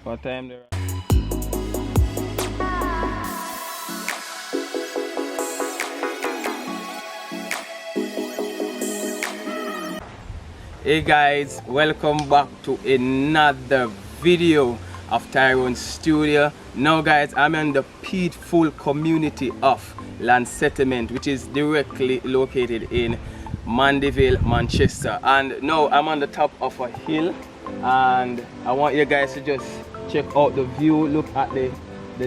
What time there? Hey guys, welcome back to another video of Tyrone's studio. Now guys, I'm in the peaceful community of Land Settlement, which is directly located in Mandeville, Manchester. And now I'm on the top of a hill, and I want you guys to just check out the view. Look at the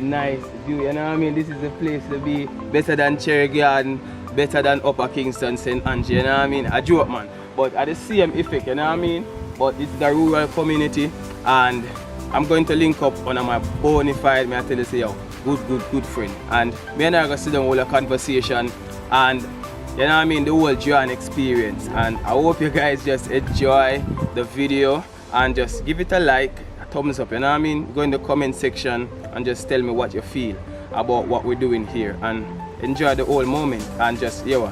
nice view, you know what I mean? This is the place to be. Better than Cherry Garden, better than Upper Kingston, St. Ange, you know what I mean? A joke, man. But at the same effect, you know what I mean? But this is the rural community, and I'm going to link up on my bona fide, may I tell you, say, yo, good friend. And me and I are going to sit down with a conversation, and you know what I mean, the whole journey experience. And I hope you guys just enjoy the video and just give it a like, a thumbs up, you know what I mean? Go in the comment section and just tell me what you feel about what we're doing here, and enjoy the whole moment, and just, yo,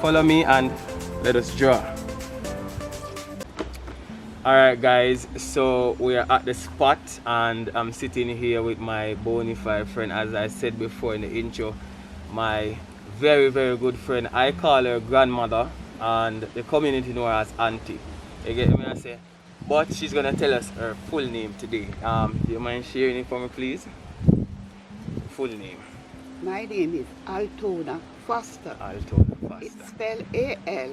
follow me and let us draw. Alright guys, so we are at the spot, and I'm sitting here with my bona fide friend, as I said before in the intro, my very good friend. I call her grandmother, and the community know her as auntie. You get me, I say? But she's gonna tell us her full name today. Do you mind sharing it for me, please? Full name. My name is Altona Foster. Altona Foster. It's spelled A-L-T-O-N-A.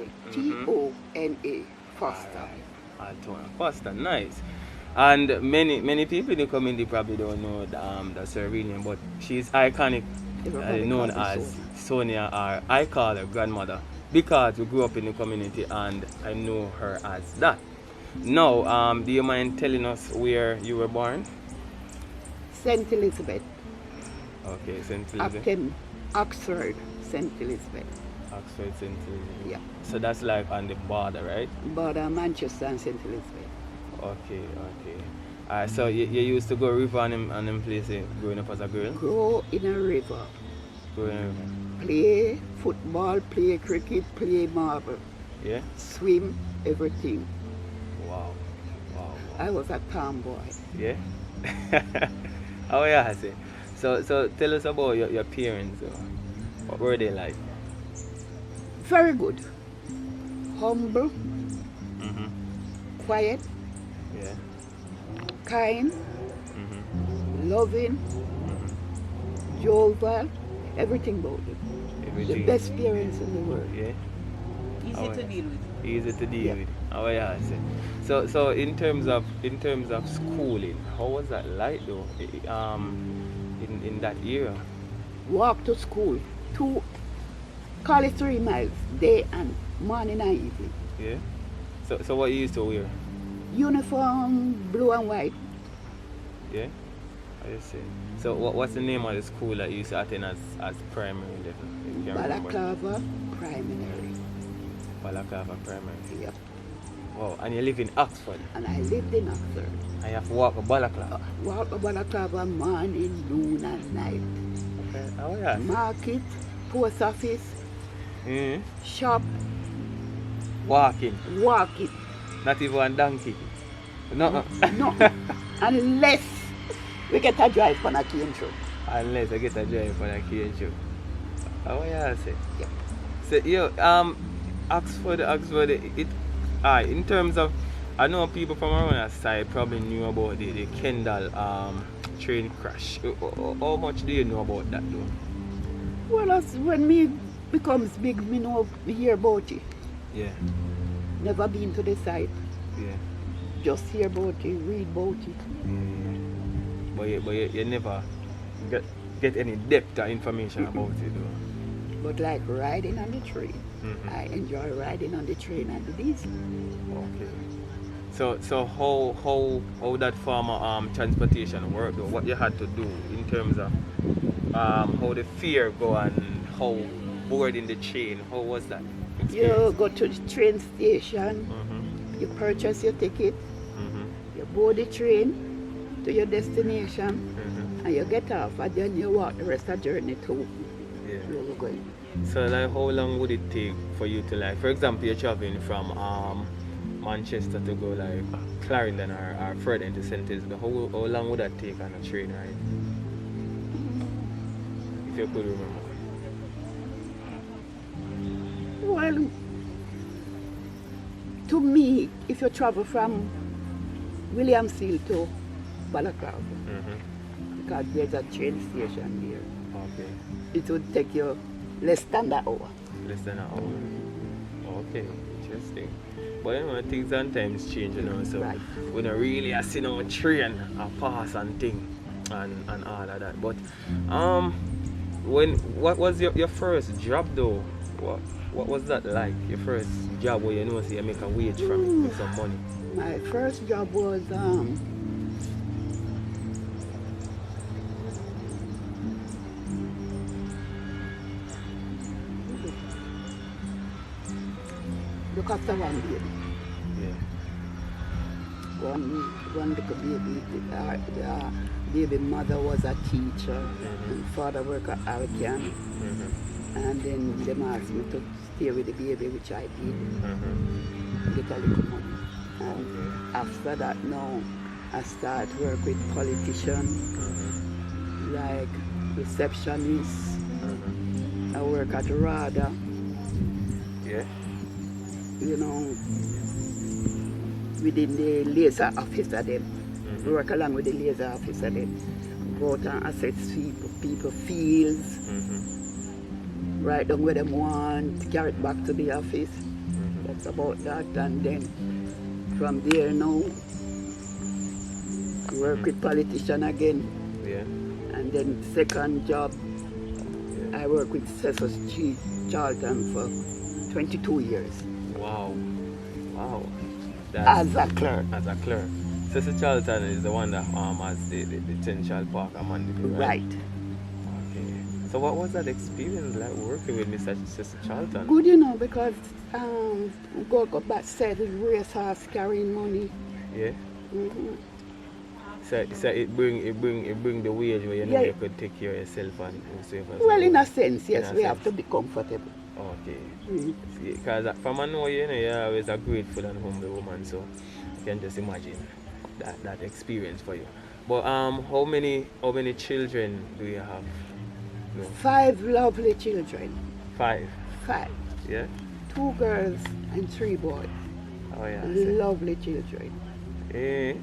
Foster. Altona Foster, nice. And many people in the community probably don't know that's her real name, but she's iconic, known as Sonia, or I call her grandmother, because we grew up in the community and I know her as that. Now, do you mind telling us where you were born? St. Elizabeth. Okay, St. Elizabeth. Upton, Oxford, St. Elizabeth. Oxford, St. Elizabeth. Yeah. So that's like on the border, right? Border Manchester and St. Elizabeth. Okay. So you used to go river and them places growing up as a girl? Grow in a river. Growing in a river. Play football, play cricket, play marble. Yeah? Swim, everything. Wow. I was a tomboy. Yeah? Oh yeah, I see. So tell us about your parents. What were they like? Very good. Humble. Quiet. Yeah. Kind. Loving. Jovial. Everything about it. The best parents in the world. Yeah. Easy to deal with. Easy to deal with. Oh yeah, I see. So in terms of schooling, how was that like though? In that era? Walk to school. Call it 3 miles, day and morning and evening. Yeah. So what you used to wear? Uniform, blue and white. Yeah. I see. So what's the name of the school that you used to attend as primary level? Balaclava Primary. Balaclava Primary. Yep. Wow. And you live in Oxford? And I lived in Oxford. And you have to walk a Balaclava? Walk a Balaclava morning, noon and night. Okay. Oh yeah. Market, post office, shop. Walking? Walking. Not even a donkey? No. No. Unless we get a drive on a cane truck. Unless I get a drive on a cane truck. Oh yeah, I say. Yep. So Oxford, in terms of, I know people from around that side probably knew about the Kendall train crash. How much do you know about that though? Well, as when me becomes big, me know, me hear about it. Yeah. Never been to the site. Yeah. Just hear about it, read about it. Yeah. But you never get any depth of information about it though. But like riding on the train. I enjoy riding on the train and the diesel. Okay. So how that form of transportation worked though? What you had to do in terms of how the fare go and how boarding the train, how was that experience? You go to the train station, you purchase your ticket, you board the train to your destination, and you get off, and then you walk the rest of the journey to where you're going. So like how long would it take for you to, like, for example, you're traveling from Manchester to go like Clarendon or further into St. Elizabeth, how long would that take on a train ride? If you could remember. Well, to me, if you travel from Williamshill to Balaclava, because there's a train station there, Okay. it would take you less than an hour. Less than an hour. Okay, interesting. But you know, things sometimes change, you know, so Right. we don't really see no train a pass and thing and all of that. But what was your first job though? What was that like? Your first job where you know so you make a wage from it, make some money? My first job was look after one baby. Yeah. One little baby. The baby mother was a teacher, and father worked at Alcan. And then they asked me to stay with the baby, which I did. Get a little money. And after that, now I start work with politicians, like receptionists. I work at RADA, Yeah. you know, within the laser officer them. Work along with the laser officer them. Go out and assess people fields, write down where them want, carry it back to the office. That's about that. And then from there now, work with politician again. Yeah. And then second job, I work with Cecil Street, Charlton for 22 years Wow. as a clerk. As a clerk. Sister Charlton is the one that has the 10 child park Amanda, right? Right. Okay. So what was that experience like working with Sister Charlton? Good, you know, because go back said racehorse carrying money. Yeah. Mhm. So it bring the wage where you know Yeah. you could take care of yourself and yourself as Well, in a well. sense, yes, In a we have sense. to be comfortable. Okay. Mhm. Because from I know you know you're always a grateful and humble woman, so you can just imagine that experience for you. But how many children do you have? No. 5 lovely children. 5. 5. Yeah. 2 girls and 3 boys. Oh yeah. Lovely children. Eh.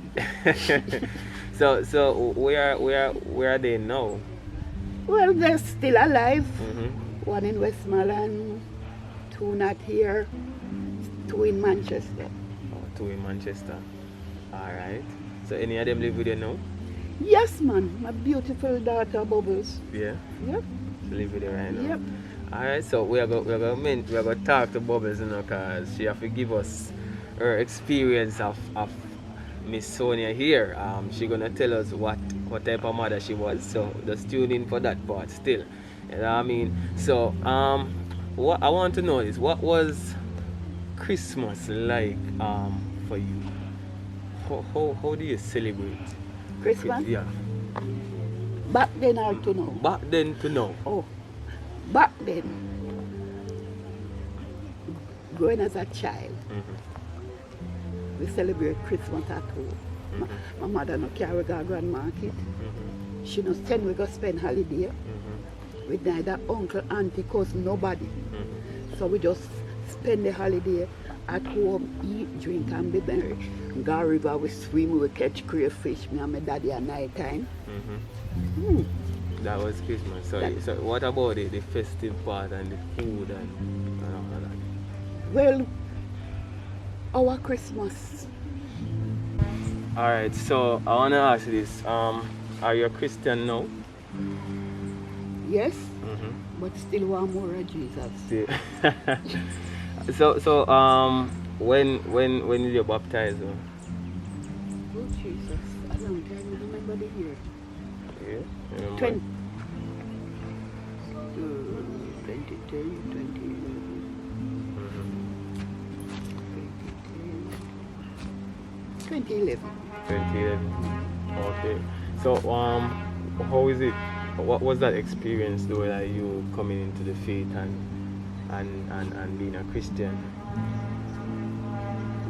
so where are they now? Well, they're still alive. Mm-hmm. 1 in Westmoreland, 2 not here, 2 in Manchester. Oh, 2 in Manchester. Alright. So any of them live with you now? Yes, man. My beautiful daughter, Bubbles. Yeah. Yep. She live with you right now. Yep. Alright, so we're going to talk to Bubbles, you know, because she have to give us her experience of Miss Sonia here. She gonna tell us what type of mother she was. So just tune in for that part still. You know what I mean? So what I want to know is what was Christmas like for you? How do you celebrate Christmas? Yeah. Back then or to now? Back then to now. Oh, back then, growing as a child, we celebrate Christmas at home. My mother no carry go grand market. She no send we go spend holiday with neither uncle, auntie, cousin, nobody. So we just spend the holiday at home, eat, drink, and be merry. Go river, we swim, we catch crayfish, me and my daddy at night time. That was Christmas. So what about the festive part and the food and all of that? Well, our Christmas. Alright, so I wanna ask you this. Are you a Christian now? Yes, but still want more of Jesus. So when did you baptize? Oh Jesus, a long time, I remember the year. Yeah, remember? 2010, 2011. 2011. 2011. Okay. So how is it? What was that experience though, like you coming into the faith and being a Christian?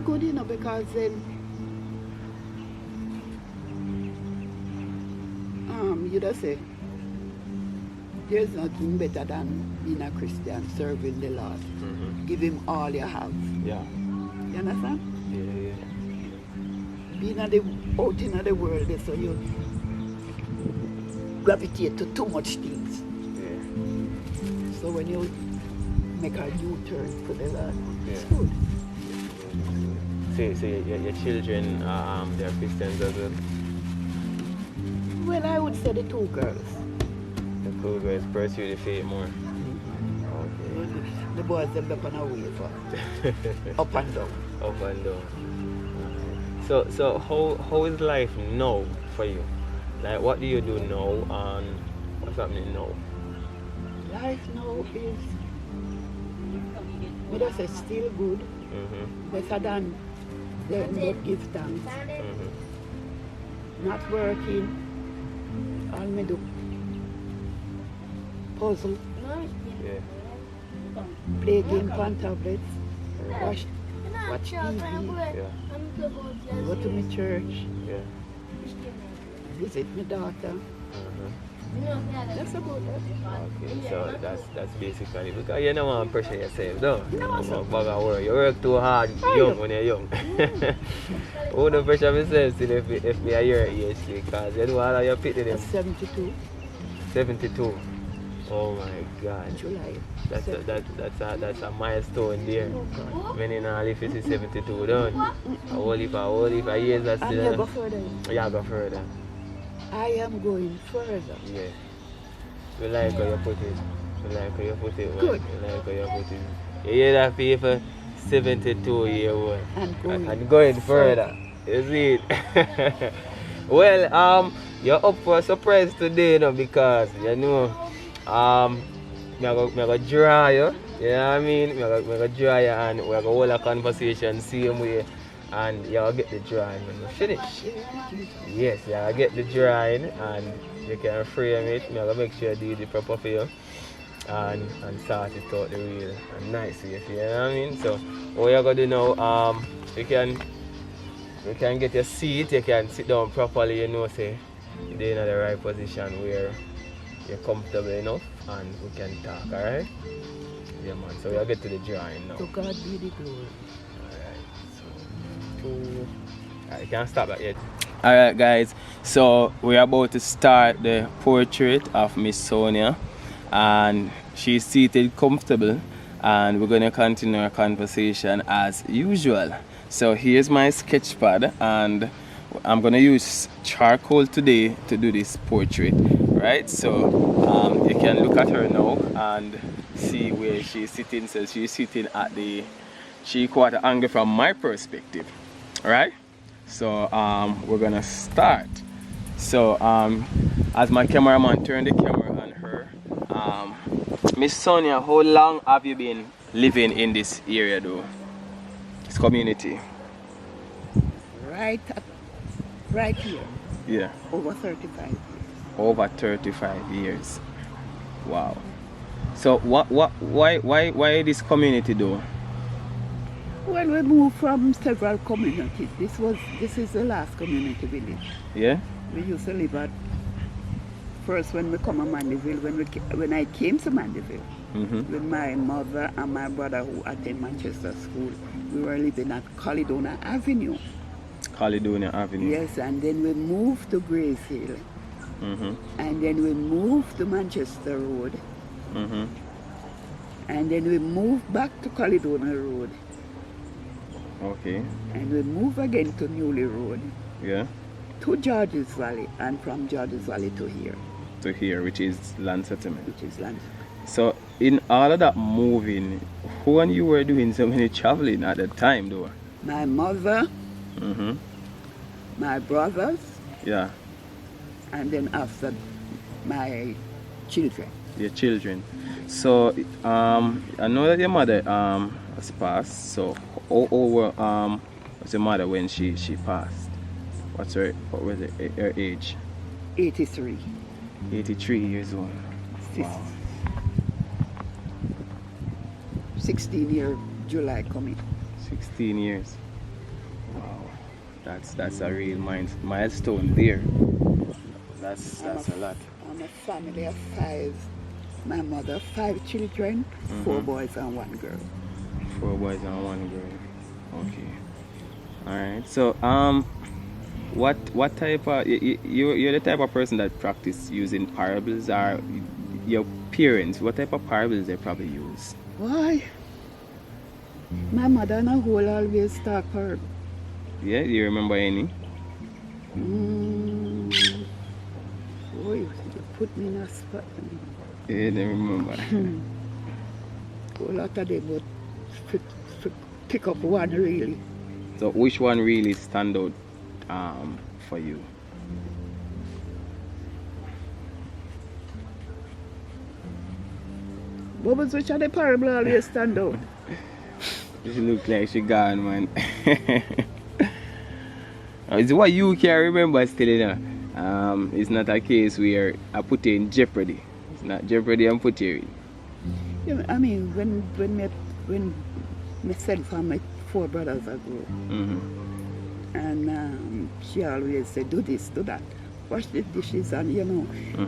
good, you know, because then you just say there's nothing better than being a Christian, serving the Lord. Give him all you have. Yeah. You understand? Yeah. Being out in the world, so you gravitate to too much things. Yeah. So when you make a U-turn for the Lord, it's Yeah. good. So your children, they're Christians as well? Well, I would say the two girls. The two guys pursue the faith more. Okay. The boys, they're up and away for up and down. Up and down. So how is life now for you? Like, what do you do now and what's happening now? Life now is, I just say, still good. Better than them, but give thanks. Not working. All me do puzzle, Yeah. play game on tablets, watch TV, Yeah. go to my church, Yeah. visit my daughter. That's about it. Okay, so that's basically because you don't want to pressure yourself, though. No, sir. You work too hard young when you're young. I wouldn't pressure myself still if we are your age, because you do all of your pity them. 72, 72. Oh my God. July. That's a milestone there. Oh God. Many now live is 72 done. A whole heap of years that's And you go further. Yeah, go further. I am going further. Yeah. We like how you put it. We like how you put it, man. Good. We like how you put it. You hear that, people? 72-year-old. And going further. You see it? Well, you're up for a surprise today, you know, because, you know, I'm going to draw you. You know what I mean? I'm going to draw you and we're going to hold a conversation same way. And you'll get the drawing when you finish. Yes, you'll get the drawing and you can frame it. I'm going to make sure you do the proper for you. And sort it out the real and nice way, you know what I mean? So what you're going to do now, you can get your seat, you can sit down properly, you know, say you're in the right position where you're comfortable enough and we can talk, alright? Yeah man, so we'll get to the drawing now. to God be the glory. I can't stop that yet. Alright guys, so we're about to start the portrait of Miss Sonia and she's seated comfortable and we're going to continue our conversation as usual. So here's my sketch pad and I'm going to use charcoal today to do this portrait, right? So you can look at her now and see where she's sitting. So she's sitting at the 3/4 angle from my perspective. Alright, so we're gonna start. So as my cameraman turned the camera on her, Miss Sonia, how long have you been living in this area though? This community? Right here. Yeah. Over 35 years. Over 35 years. Wow. So why this community though? Well, we moved from several communities. This is the last community we lived. Yeah? We used to live at first when we come to Mandeville, when I came to Mandeville with my mother and my brother who attend Manchester School, we were living at Caledonia Avenue. Caledonia Avenue. Yes, and then we moved to Grace Hill. And then we moved to Manchester Road. And then we moved back to Caledonia Road. Okay. And we moved again to Newley Road. Yeah. To Georges Valley, and from Georges Valley to here. To here, which is land settlement. Which is land. So in all of that moving, who and you were doing so many traveling at the time though? My mother, my brothers, Yeah. and then after my children. Your children. So I know that your mother has passed. So how old was your mother when she passed? What was her age? 83. 83 years old. Wow. 16 year July coming. 16 years. That's a real milestone there. That's a lot. I'm a family of 5. My mother, 5 children, 4 boys and 1 girl. 4 boys and 1 girl. Okay. All right. So what type of you're the type of person that practice using parables, or your parents? What type of parables they probably use? Why? My mother and her whole always talk parable. Yeah. Do you remember any? Oh, you put me in a spot. Yeah, I remember. A lot of them would pick up one really. So which one really stand out for you? Bubbles, which are the parable always stand out? She look like she gone, man. It's what you can remember still, you know. It's not a case where I put you in jeopardy. It's not jeopardy and put you in. Yeah, I mean, when myself and my 4 brothers are grown, and she always say, do this, do that, wash the dishes, and you know,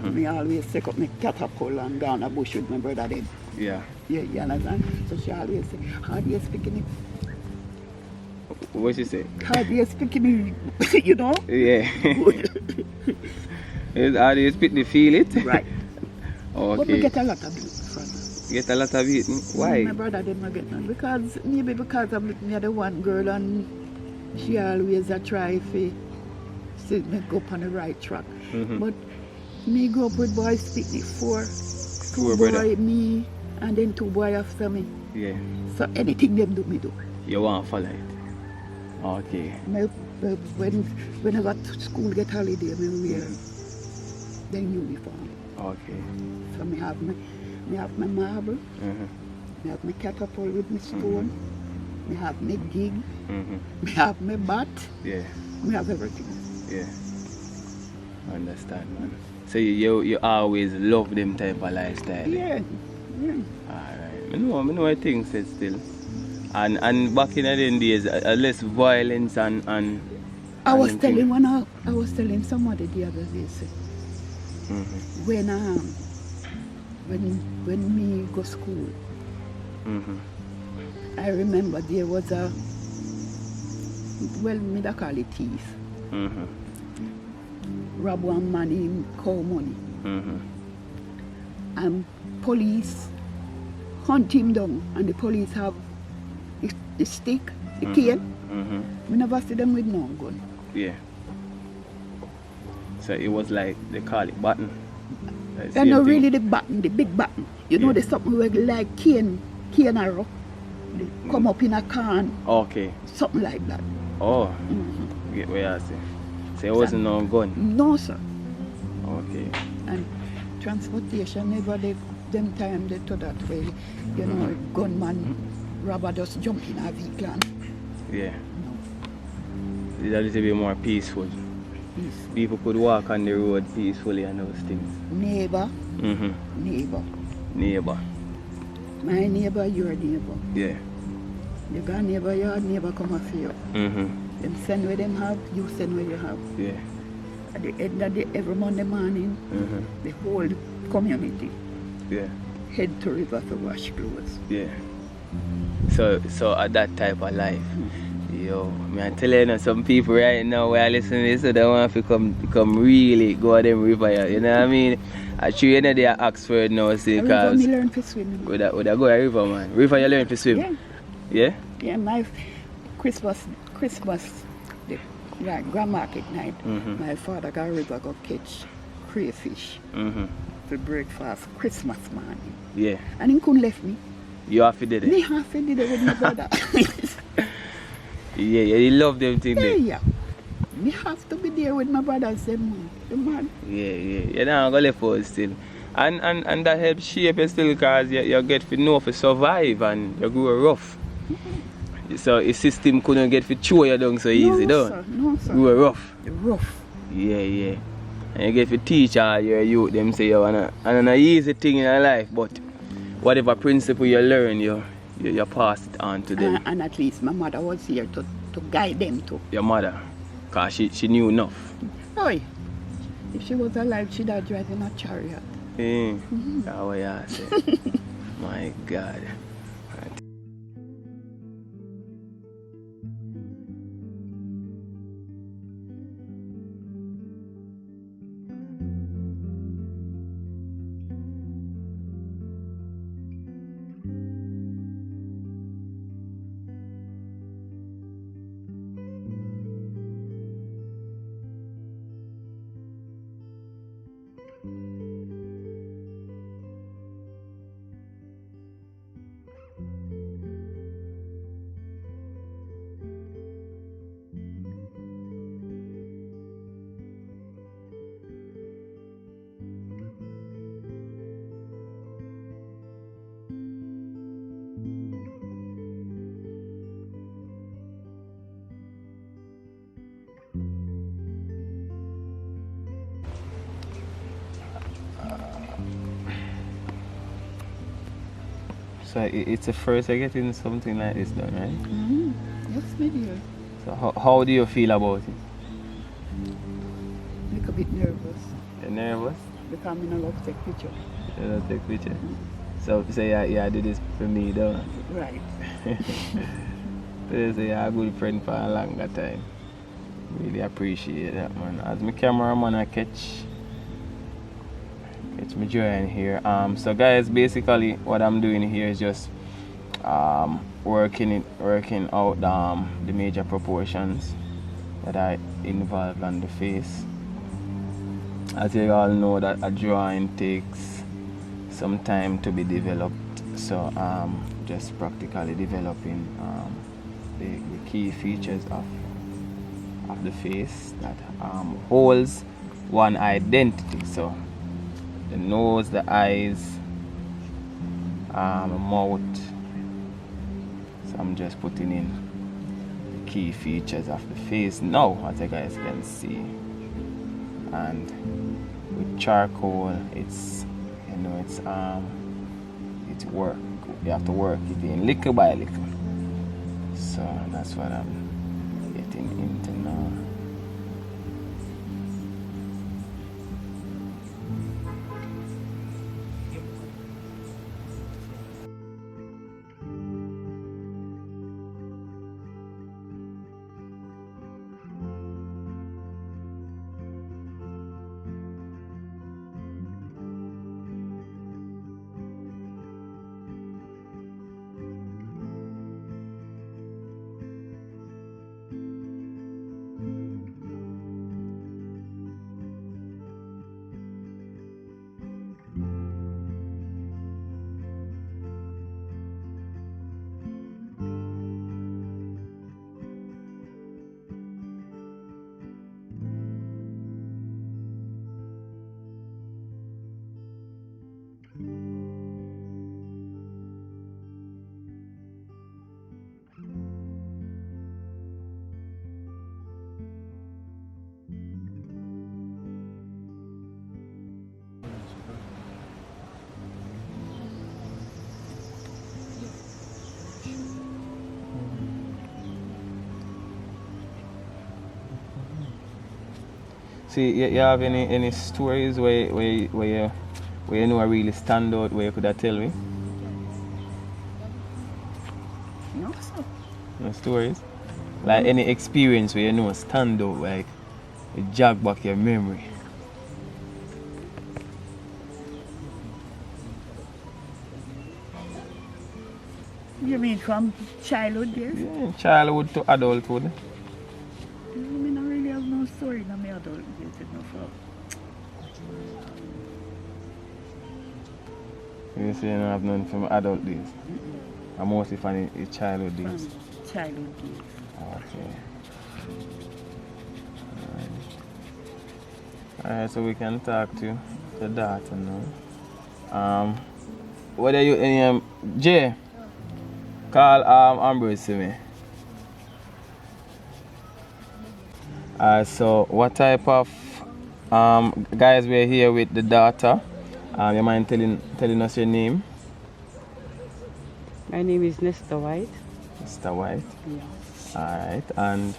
me always take up my catapult and go on a bush with my brother then. Yeah. Yeah, you understand? So she always say, how do you speak in it? What she say? How do you speak in it? You know? Yeah. How do you speak the feel it? Right. Okay. But we get a lot of beat from Get a lot of it? Why? my brother didn't get none. Because I'm with me the one girl, and she always a try to see me go up on the right track. But me grow up with boys speak me 4. 2 boys, me, and then 2 boys after me. Yeah. So anything them do, me do. You want to follow it? Okay. When I got to school, get holiday, me wear the uniform. Okay. So me have my marble, me have my catapult with my stone, me have my gig, me have my bat, Yeah. me have everything. Yeah. Understand, man. So you always love them type of lifestyle? Yeah. Alright. I know I think so still. And back in the days, less violence and I was telling somebody the other day, say, when me go school, I remember there was me da call it thief. Rob one man in cow money. And police hunt him down, and the police have the stick, the cane. We never see them with no gun. Yeah. So it was like, they call it button. They're not really the button, the big button. You know, there's something like cane arrow. They come up in a can. Okay. Something like that. Oh. Get where I say. So it wasn't no gun? No, sir. Okay. And transportation never them time they to that way. You know, gunman, robber just jump in a vehicle. Yeah. No. It's a little bit more peaceful. People could walk on the road peacefully and those things. Neighbor. Neighbor. My neighbor, your neighbor. Yeah. You got neighbor, your neighbor come after you. Them send where them have, you send where you have. Yeah. At the end of every Monday morning, the whole community head to river to wash clothes. Yeah. So at that type of life, yo, I'm telling you, some people right now who are listening to this, so they want to come really go to them river, you know what I mean? Actually, you know they are Oxford now, see, because me learn to swim. Would I go to river, man? River you learn to swim? Yeah. Yeah? Yeah, my Christmas, like Grand Market night, my father got river go catch crayfish for breakfast Christmas morning. Yeah. And he couldn't left me. You have to do it? Me have to do it with my brother. Yeah, you love them things there. Yeah. Me have to be there with my brothers, them man. Yeah. You're not going to left us still. And that helps shape you still, because you get to know to survive and you grow rough. So the system couldn't get to chew you down so easy, though. No, sir. Grow rough. Rough. Yeah. And you get to teach all your youth, them say you want an easy thing in your life, but whatever principle you learn, you pass it on to them. And at least my mother was here to guide them too. Your mother? Cause she knew enough. Oi, if she was alive, she'd have driven a chariot. That's what you say. My God. So it's the first I getting something like this done, right? Yes, my dear. So how do you feel about it? A bit nervous. You're nervous? Because I don't love to take picture. You don't take picture? So yeah, do this for me though. Right. So you're a good friend for a longer time. Really appreciate that, man. As my cameraman I catch my joy in here. So guys, basically what I'm doing here is just working out the major proportions that are involved on the face. As you all know, that a drawing takes some time to be developed, so just practically developing the key features of the face that holds one identity. So the nose, the eyes, mouth. So I'm just putting in the key features of the face now, as you guys can see. And with charcoal, it's work. You have to work it in little by little. So that's what I'm getting into now. See, you have any stories where you know I really stand out, where you could have tell me? No, sir. No stories? Like any experience where you know stand out, like you jog back your memory. You mean from childhood days? Yeah, childhood to adulthood. I mean, I really have no story in my adult days. You say you don't have none from adult days? I'm mostly from your childhood days. From childhood days. Okay. Alright, so we can talk to the daughter now. What are you Jay? Call Ambrose to me. So what type of guys we're here with the daughter? You mind telling us your name? My name is Nesta White. Mr. White. Yeah. Alright, and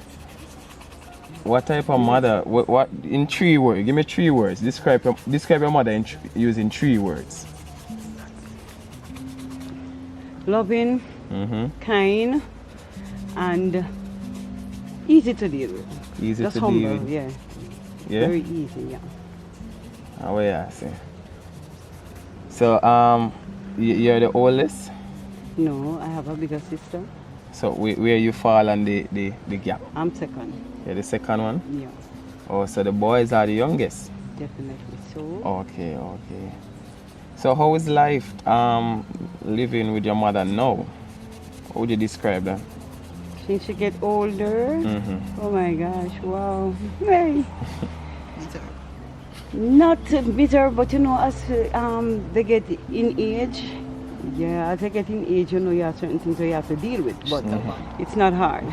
what type of mother? What in 3 words? Give me 3 words. Describe your mother using 3 words. Loving, kind, and easy to deal with. Easy Just to humble, deal with. yeah. Yeah. Very easy, yeah. Oh yeah, I see. So you're the oldest. No, I have a bigger sister. So where you fall on the gap? I'm second. You're the second one. Yeah, Oh, so the boys are the youngest. definitely so. Okay. So how is life living with your mother now? How would you describe that? Since she get older, Mm-hmm. oh my gosh, wow. Very not bitter, but you know, as they get in age, yeah, as they get in age, you know, you have certain things that you have to deal with, but it's not hard.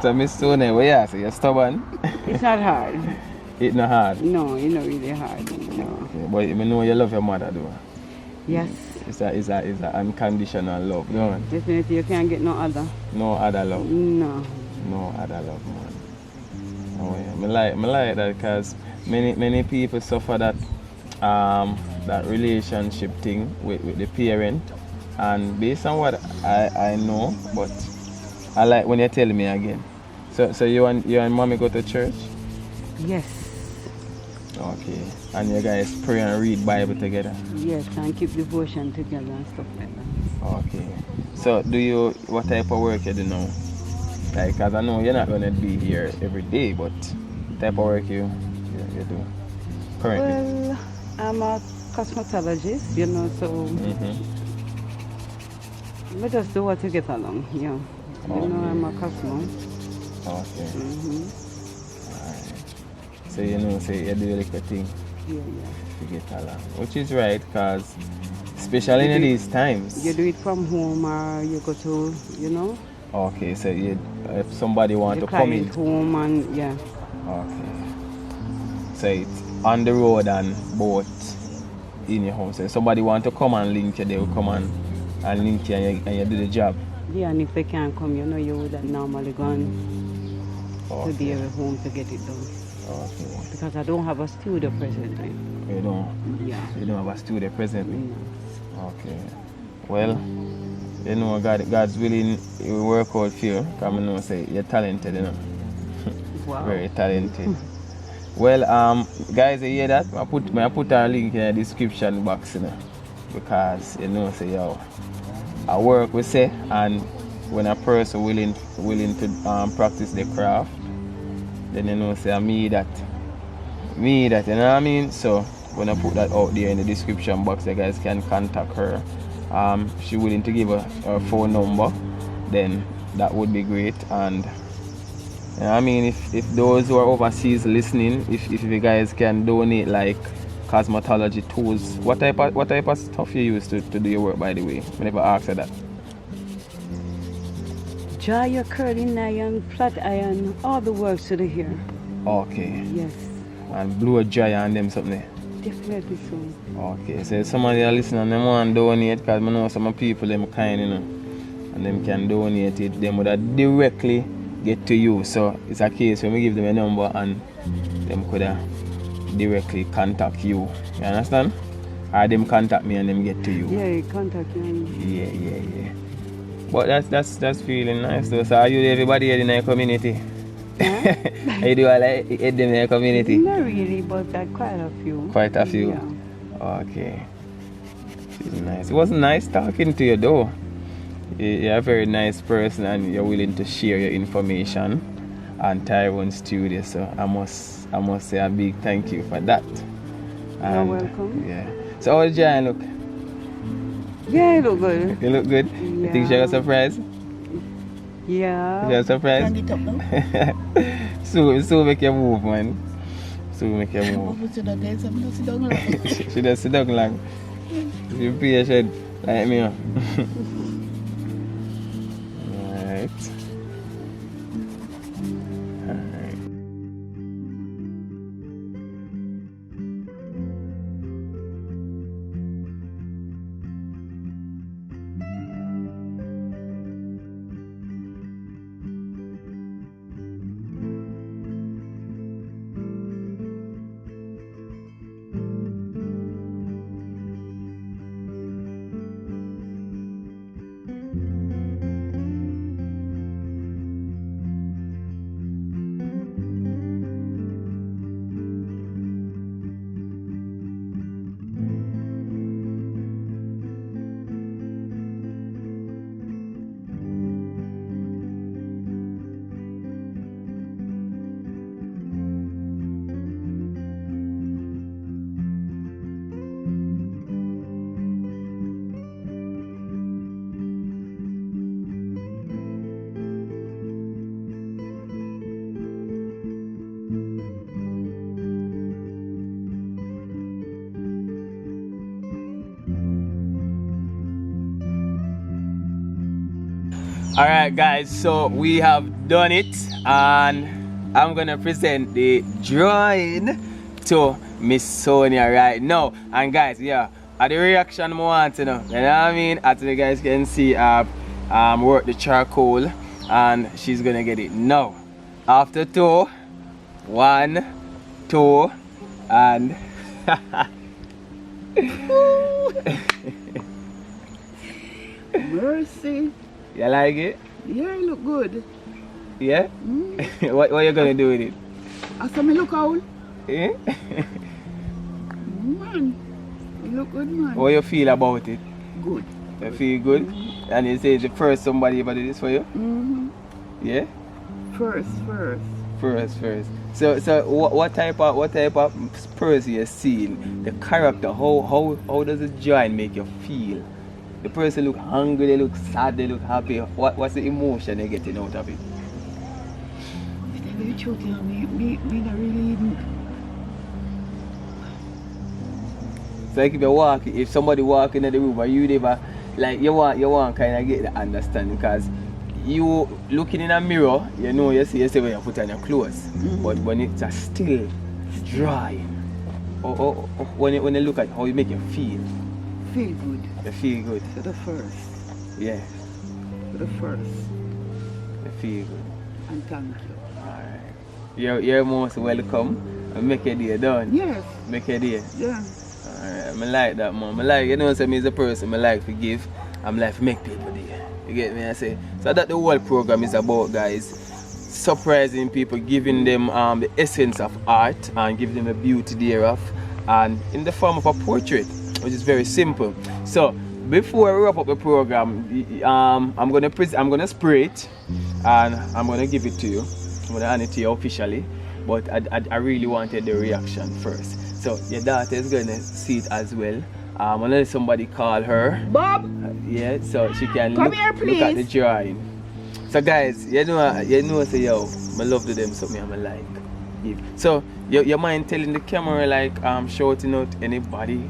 So Miss Sonia, what you say? You're stubborn? It's not hard. It's not hard. No, it's not really hard. No. Okay, but you know you love your mother though. Yes, It's a unconditional love, no? definitely you can't get no other. No other love. No. No other love, man. Oh yeah, me like that because many people suffer that that relationship thing with the parent, and based on what I know, but I like when you tell me again. So you and mommy go to church? Yes. Okay. And you guys pray and read Bible together? Yes, and keep devotion together and stuff like that. Okay. So what type of work you do now? Like, cause I know you're not gonna be here every day, but what type of work you do currently? Well, I'm a cosmetologist, you know, so we just do what to get along, yeah. You know, I'm a cosmo. Okay. Alright. So you know, say you do like a thing Yeah. to get along, which is right, cause especially in these times. You do it from home or you go to, you know, Okay, so if somebody want the to come in. client home and yeah. Okay. So it's on the road and both in your home. So if somebody want to come and link you, they will come and link you and you do the job. Yeah, and if they can't come, you know, you would have normally gone to their home to get it done. Okay. Because I don't have a studio presently. You don't? Yeah. You don't have a studio presently? No. Okay. Well, you know, God's willing, it will work out for you. Because I know, say, you're talented, you know. Wow. Very talented. Well, guys, you hear that? I put a link in the description box, you know. Because, you know, say, yo, I work, we say, and when a person willing to practice the craft, then you know, say, me that, you know what I mean? So, when I put that out there in the description box, you guys can contact her. She willing to give her phone number, then that would be great. And you know what I mean, if those who are overseas listening, if you guys can donate like cosmetology tools, what type of stuff you use to do your work, by the way? I never asked her that. Dry curling iron, flat iron, all the works to the hair. Okay. Yes, And blow dry and them something. definitely so. Okay, so if somebody are listening and they want to donate, because I know some people them kind, you know, and them can donate it, them would have directly get to you. So it's a case when we give them a number and them could have directly contact you. You understand? Or them contact me and them get to you. Yeah, contact me. Yeah. But that's feeling nice though. So are you everybody here in the community? Yeah. You do all like them in the community? Not really, but quite a few. Quite a few? Yeah. Okay. Feels nice. It was nice talking to you though. You're a very nice person and you're willing to share your information on Tyrone Studio. So I must say a big thank you for that. You're welcome. Yeah. So how did Jan look? Yeah, you look good. You look good? You think she got a surprise? Yeah. She got a surprise? Stand it up now. So make you move, man. So make you move. What you doing? Something sit down like. She just sit down long. She patient like me. Alright. Alright. Alright guys, so we have done it and I'm gonna present the drawing to Miss Sonia right now. And guys, yeah, the reaction I want to know. You know what I mean? As you guys can see, work the charcoal and she's gonna get it now. After 2, 1, 2, and Mercy. you like it? Yeah, it look good. Yeah? What are you gonna do with it? I saw me look out. Eh? Man, it look good, man. What you feel about it? Good. You feel good? And you say it's the first somebody ever did this for you? Yeah? First. First. So what type of person you seeing? The character, how does the drawing make you feel? The person look hungry, they look sad, they look happy. What's the emotion you're getting out of it? To tell you the truth, you know, me not really even. So like if somebody walk in the room or you never, like you want kind of get the understanding, because you looking in a mirror, you know you see yourself when you put on your clothes. But when it's a still drawing, or when you look at how you make you feel. Feel good. You feel good. To the first. Yeah. To the first. You feel good. And thank you. Alright. You're most welcome. And make your day done. Yes. Make your day. Yeah. Alright. I like that, man. I like, you know, so me as a person, I like to give. I'm like to make people day. You get me? I say. So that the whole program is about, guys. Surprising people, giving them the essence of art and giving them the beauty thereof, and in the form of a portrait, which is very simple. So before I wrap up the program, I'm gonna spray it and I'm gonna give it to you. I'm gonna hand it to you officially, but I really wanted the reaction first. So your daughter is gonna see it as well. I'm gonna let somebody call her. Bob. Yeah, so she can Come look here, please. at the drawing. So guys, you know, say yo, I love to them something I'm like. So you mind telling the camera, like shouting out anybody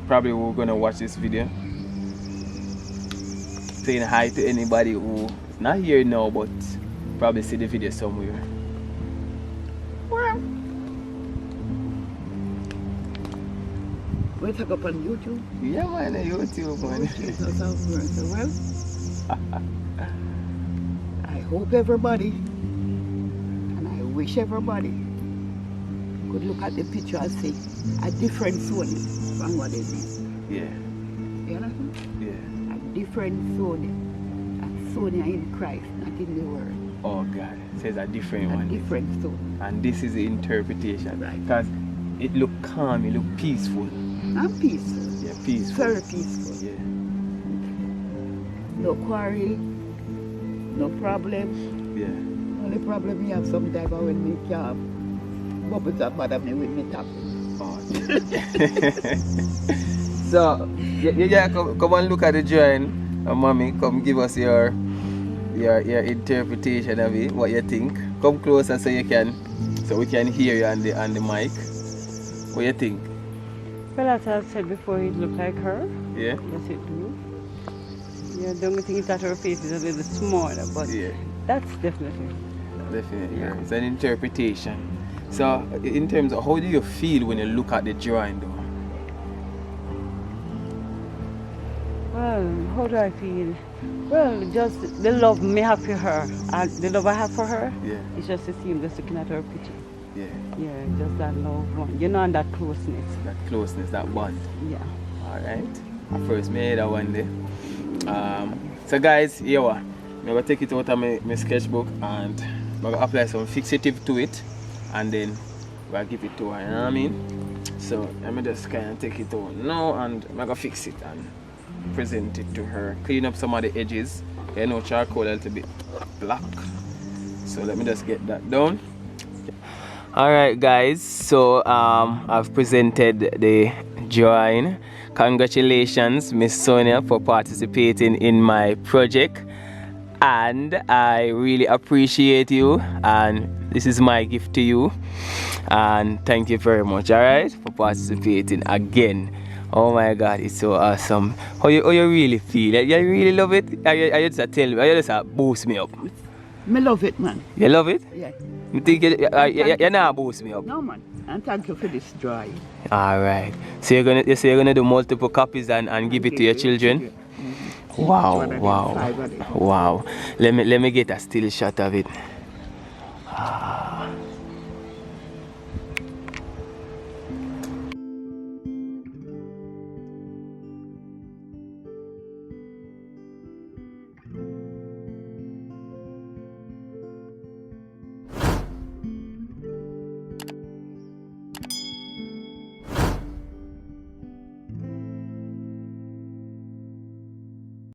probably who's gonna watch this video, saying hi to anybody who not here now but probably see the video somewhere. Well, we talk up on YouTube. Yeah man, YouTube man. Jesus have mercy. Well, I hope everybody, and I wish everybody could look at the picture and see a different Sonia from what it is. Yeah. You understand? Yeah. A different Sonia. A Sonia in Christ, not in the world. Oh God, it says a different A one. different Sonia. And this is the interpretation. Right. Because it look calm, it look peaceful. And peaceful. Yeah, peaceful. Very peaceful. Yeah. No quarrel, no problem. Yeah. Only problem you have sometimes when me can't bubbles up bother me with me tap. Oh. So you just come and look at the drawing, and mommy, come give us your interpretation of it, what you think. Come closer so we can hear you on the mic. What you think? Well, as I said before, it looked like her. Yeah? Yes, it do. Yeah, the only thing is that her face is a little smaller, but Yeah. that's definitely. Definitely. Yeah. It's an interpretation. So in terms of how do you feel when you look at the drawing though? Well, how do I feel? Well, just the love me have for her, the love I have for her. Yeah. It's just the same, just looking at her picture. Yeah. Yeah, just that love one, you know, and that closeness. That closeness, that bond. Yeah. Alright. I first made that one day. So guys, here I'm gonna take it out of my sketchbook and I'm gonna apply some fixative to it and then we'll give it to her, you know what I mean? So let me just kind of take it out now and I'm gonna fix it and present it to her. Clean up some of the edges. You know, charcoal a little bit black. So let me just get that done. Alright guys, so I've presented the drawing. Congratulations Miss Sonia for participating in my project, and I really appreciate you, and this is my gift to you, and thank you very much, alright, for participating again. Oh my God, it's so awesome. How you really feel? You really love it? You just tell me, you just boost me up. Me love it, man. You love it? Yeah. You think you not boost me up? No, man. And thank you for this drawing. All right. So you're gonna do multiple copies and give it to your children? Wow, wow, wow. Let me get a still shot of it. Ah.